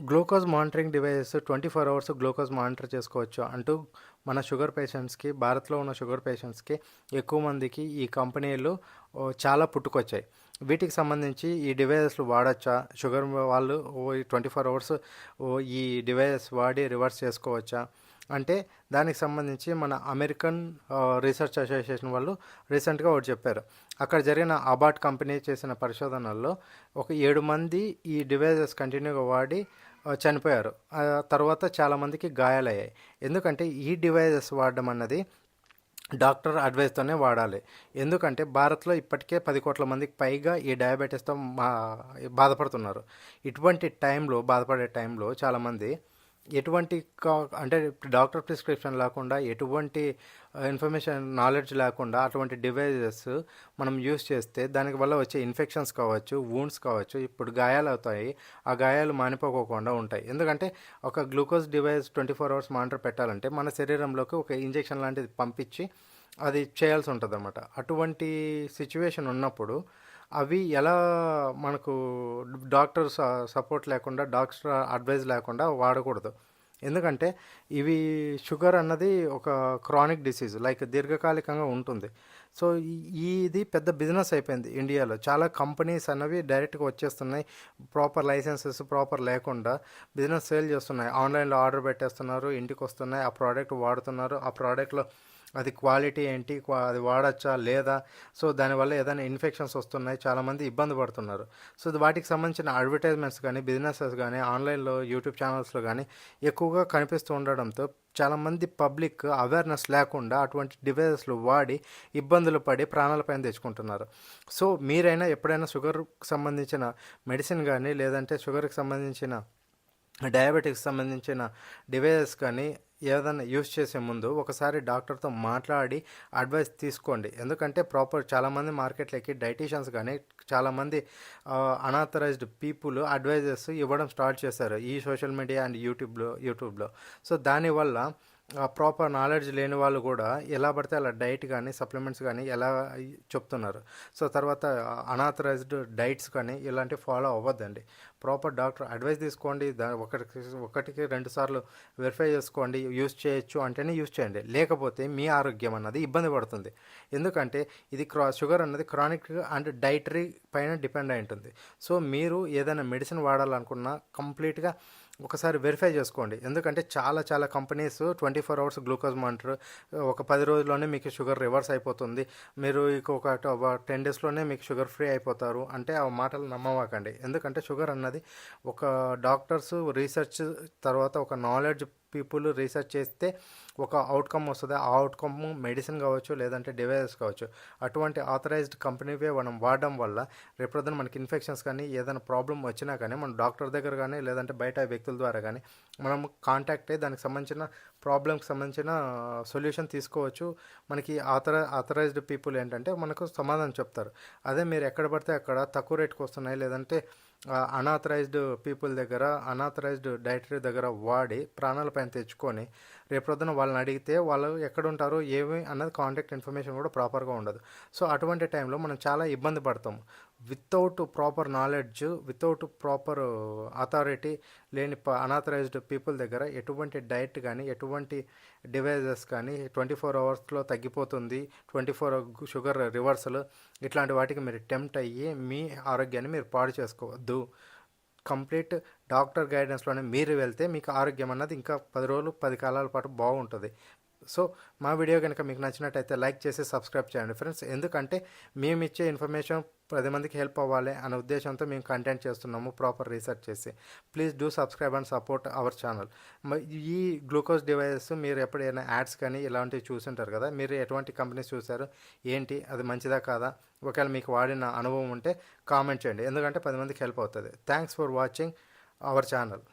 Glucose monitoring devices 24 hours glucose monitor చేసుకోవచ్చు అంటూ మన షుగర్ పేషెంట్స్కి, భారత్లో ఉన్న షుగర్ పేషెంట్స్కి ఎక్కువ మందికి ఈ కంపెనీలు చాలా పుట్టుకొచ్చాయి. వీటికి సంబంధించి ఈ డివైజెస్లు వాడచ్చా, షుగర్ వాళ్ళు 24 అవర్స్ ఈ డివైజెస్ వాడి రివర్స్ చేసుకోవచ్చా అంటే దానికి సంబంధించి మన అమెరికన్ రీసెర్చ్ అసోసియేషన్ వాళ్ళు రీసెంట్గా ఒకటి చెప్పారు. అక్కడ జరిగిన అబాట్ కంపెనీ చేసిన పరిశోధనల్లో ఒక 7 మంది ఈ డివైజెస్ కంటిన్యూగా వాడి చనిపోయారు. తర్వాత చాలామందికి గాయాలయ్యాయి. ఎందుకంటే ఈ డివైజెస్ వాడడం అన్నది డాక్టర్ అడ్వైస్తోనే వాడాలి. ఎందుకంటే భారత్లో ఇప్పటికే 10 కోట్ల మందికి పైగా ఈ డయాబెటీస్తో బాధపడుతున్నారు. ఇటువంటి టైంలో బాధపడే టైంలో చాలామంది ఎటువంటి అంటే డాక్టర్ ప్రిస్క్రిప్షన్ లేకుండా, ఎటువంటి ఇన్ఫర్మేషన్ నాలెడ్జ్ లేకుండా అటువంటి డివైజెస్ మనం యూస్ చేస్తే దానికి వల్ల వచ్చే ఇన్ఫెక్షన్స్ కావచ్చు, వూండ్స్ కావచ్చు, ఇప్పుడు గాయాలు అవుతాయి. ఆ గాయాలు మానిపోకోకుండా ఉంటాయి. ఎందుకంటే ఒక గ్లూకోజ్ డివైస్ 24 అవర్స్ మానిటర్ పెట్టాలంటే మన శరీరంలోకి ఒక ఇంజెక్షన్ లాంటిది పంపించి అది చేయాల్సి ఉంటుంది అన్నమాట. అటువంటి సిచ్యువేషన్ ఉన్నప్పుడు అవి ఎలా మనకు డాక్టర్ సపోర్ట్ లేకుండా, డాక్టర్ అడ్వైజ్ లేకుండా వాడకూడదు. ఎందుకంటే ఇవి షుగర్ అన్నది ఒక క్రానిక్ డిసీజ్, లైక్ దీర్ఘకాలికంగా ఉంటుంది. సో ఇది పెద్ద బిజినెస్ అయిపోయింది ఇండియాలో. చాలా కంపెనీస్ అన్నవి డైరెక్ట్గా వచ్చేస్తున్నాయి, ప్రాపర్ లైసెన్సెస్ ప్రాపర్ లేకుండా బిజినెస్ సేల్ చేస్తున్నాయి. ఆన్లైన్లో ఆర్డర్ పెట్టేస్తున్నారు, ఇంటికి వస్తున్నాయి, ఆ ప్రోడక్ట్ వాడుతున్నారు. ఆ ప్రోడక్ట్లో అది క్వాలిటీ ఏంటి, అది వాడచ్చా లేదా, సో దానివల్ల ఏదైనా ఇన్ఫెక్షన్స్ వస్తున్నాయి, చాలామంది ఇబ్బంది పడుతున్నారు. సో వాటికి సంబంధించిన అడ్వర్టైజ్మెంట్స్ కానీ, బిజినెసెస్ కానీ ఆన్లైన్లో యూట్యూబ్ ఛానల్స్లో కానీ ఎక్కువగా కనిపిస్తూ ఉండడంతో చాలామంది పబ్లిక్ అవేర్నెస్ లేకుండా అటువంటి డివైజెస్లు వాడి ఇబ్బందులు పడి ప్రాణాలపైన తెచ్చుకుంటున్నారు. సో మీరైనా ఎప్పుడైనా షుగర్కి సంబంధించిన మెడిసిన్ కానీ, లేదంటే షుగర్కి సంబంధించిన డయాబెటిక్స్ సంబంధించిన డివైజెస్ కానీ ఏదైనా యూస్ చేసే ముందు ఒకసారి డాక్టర్తో మాట్లాడి అడ్వైస్ తీసుకోండి. ఎందుకంటే చాలామంది మార్కెట్లోకి డైటీషియన్స్ కానీ చాలామంది అనాథరైజ్డ్ పీపుల్ అడ్వైజెస్ ఇవ్వడం స్టార్ట్ చేశారు ఈ సోషల్ మీడియా అండ్ యూట్యూబ్లో. సో దానివల్ల ప్రాపర్ నాలెడ్జ్ లేని వాళ్ళు కూడా ఎలా పడితే అలా డైట్ కానీ, సప్లిమెంట్స్ కానీ ఎలా చెప్తున్నారు. సో తర్వాత అనాథరైజ్డ్ డైట్స్ కానీ ఇలాంటివి ఫాలో అవ్వద్దండి. ప్రాపర్ డాక్టర్ అడ్వైస్ తీసుకోండి. ఒకటికి 2 సార్లు వెరిఫై చేసుకోండి. యూస్ చేయొచ్చు అంటేనే యూస్ చేయండి, లేకపోతే మీ ఆరోగ్యం అన్నది ఇబ్బంది పడుతుంది. ఎందుకంటే ఇది షుగర్ అన్నది క్రానిక్ అండ్ డైటరీ పైన డిపెండ్ అయి ఉంటుంది. సో మీరు ఏదైనా మెడిసిన్ వాడాలనుకున్నా కంప్లీట్గా ఒకసారి వెరిఫై చేసుకోండి. ఎందుకంటే చాలా కంపెనీస్ 24 అవర్స్ గ్లూకోజ్ మానిటర్, ఒక 10 రోజుల్లోనే మీకు షుగర్ రివర్స్ అయిపోతుంది, మీరు ఒక 10 డేస్లోనే మీకు షుగర్ ఫ్రీ అయిపోతారు అంటే ఆ మాటలు నమ్మవాకండి. ఎందుకంటే షుగర్ అన్నది ఒక డాక్టర్స్ రీసెర్చ్ తర్వాత ఒక నాలెడ్జ్ పీపుల్ రీసెర్చ్ చేస్తే ఒక అవుట్కమ్ వస్తుంది. ఆ అవుట్కమ్ మెడిసిన్ కావచ్చు, లేదంటే డివైజెస్ కావచ్చు. అటువంటి ఆథరైజ్డ్ కంపెనీవే మనం వాడడం వల్ల రేపొద్దున మనకి ఇన్ఫెక్షన్స్ కానీ ఏదైనా ప్రాబ్లం వచ్చినా కానీ మనం డాక్టర్ దగ్గర కానీ లేదంటే బయట వ్యక్తుల ద్వారా కానీ మనం కాంటాక్ట్ అయ్యి దానికి సంబంధించిన ప్రాబ్లంకి సంబంధించిన సొల్యూషన్ తీసుకోవచ్చు. మనకి ఆథరైజ్డ్ పీపుల్ ఏంటంటే మనకు సమాధానం చెప్తారు. అదే మీరు ఎక్కడ పడితే అక్కడ తక్కువ రేటుకి వస్తున్నాయి, లేదంటే అనాథరైజ్డ్ పీపుల్ దగ్గర, అనాథరైజ్డ్ డైటరీ దగ్గర వాడి ప్రాణాలపైన తెచ్చుకొని రేపొద్దున వాళ్ళని అడిగితే వాళ్ళు ఎక్కడుంటారో ఏమి అన్నది కాంటాక్ట్ ఇన్ఫర్మేషన్ కూడా ప్రాపర్గా ఉండదు. సో అటువంటి టైంలో మనం చాలా ఇబ్బంది పడతాము. Without proper knowledge, without proper authority లేని అనాథరైజ్డ్ పీపుల్ దగ్గర ఎటువంటి డైట్ కానీ, ఎటువంటి డివైజెస్ కానీ 24 అవర్స్లో తగ్గిపోతుంది, 24 షుగర్ రివర్సల్, ఇట్లాంటి వాటికి మీరు టెంప్ట్ అయ్యి మీ ఆరోగ్యాన్ని మీరు పాడు చేసుకోవద్దు. కంప్లీట్ డాక్టర్ గైడెన్స్లోనే మీరు వెళ్తే మీకు ఆరోగ్యం అన్నది ఇంకా 10 రోజులు 10 కాలాల పాటు బాగుంటుంది. సో మా వీడియో కనుక మీకు నచ్చినట్టయితే లైక్ చేసి సబ్స్క్రైబ్ చేయండి ఫ్రెండ్స్. ఎందుకంటే మేము ఇచ్చే ఇన్ఫర్మేషన్ 10 మందికి హెల్ప్ అవ్వాలి అనే ఉద్దేశంతో మేము కంటెంట్ చేస్తున్నాము ప్రాపర్ రీసెర్చ్ చేసి. Please do subscribe and support our channel. ఈ గ్లూకోజ్ డివైజెస్ మీరు ఎప్పుడైనా యాడ్స్ కానీ ఇలాంటివి చూసింటారు కదా, మీరు ఎటువంటి కంపెనీస్ చూసారు, ఏంటి అది మంచిదా కాదా, ఒకవేళ మీకు వాడిన అనుభవం ఉంటే కామెంట్ చేయండి. ఎందుకంటే 10 మందికి హెల్ప్ అవుతుంది. Thanks for watching our channel.